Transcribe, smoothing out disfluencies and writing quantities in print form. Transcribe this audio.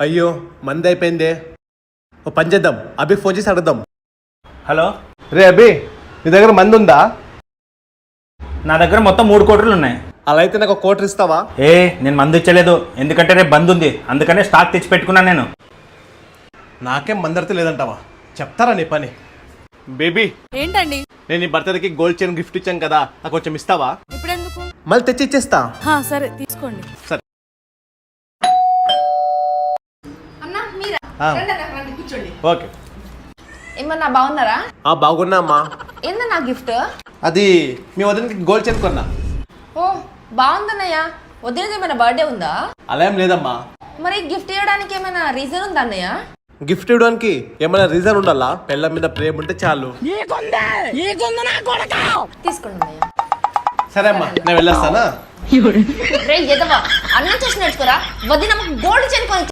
అయ్యో మంది అయిపోయిందే. ఓ పని చేద్దాం, అభికి ఫోన్ చేసి అడుగుదాం. హలో రే అభి, నీ దగ్గర మంది ఉందా? నా దగ్గర మొత్తం 3 కోటర్లు ఉన్నాయి. అలా అయితే నాకు 1 కోటర్ ఇస్తావా? నేను మందు ఇచ్చలేదు, ఎందుకంటే రేపు బంద్ ఉంది, అందుకనే స్టాక్ తెచ్చి పెట్టుకున్నాను నేను. నాకేం మందరితే లేదంటావా? చెప్తారా నీ పని? బేబీ ఏంటండి? నేను నీ బర్త్డేకి గోల్డ్ చైన్ గిఫ్ట్ ఇచ్చాను కదా, నాకు కొంచెం ఇస్తావా? ఇప్పుడు ఎందుకు? మళ్ళీ తెచ్చి ఇచ్చేస్తా. సరే తీసుకోండి. సరే. అన్నా మీరా? ఆ. రండి అన్నా, రండి కూర్చోండి. ఓకే. ఏమన్నా బాగున్నారా? బాగున్నా అమ్మా. ఏందన్నా గిఫ్ట్? అది మీ వదినకి గోల్డ్ చైన్ కొన్నా. ఓ బాగుందన్నయ్య. వదిలేది ఏమైనా బర్త్డే ఉందా? అలా ఏం లేదమ్మా. మరి గిఫ్ట్ ఇవ్వడానికి ఏమైనా రీజన్ ఉందా అన్నయ్య? గిఫ్ట్ ఇవ్వడానికి ఏమైనా రీజన్ ఉండాలా? పెళ్ళ మీద ప్రేమ ఉంటే చాలు. తీసుకోండి అన్నయ్య. సరే అమ్మా, నేను వెళ్ళొస్తానా? రే ఎదవా, అన్నం చేసి నేర్చుకోరా. వదిన గోల్డ్ చైన్ కొని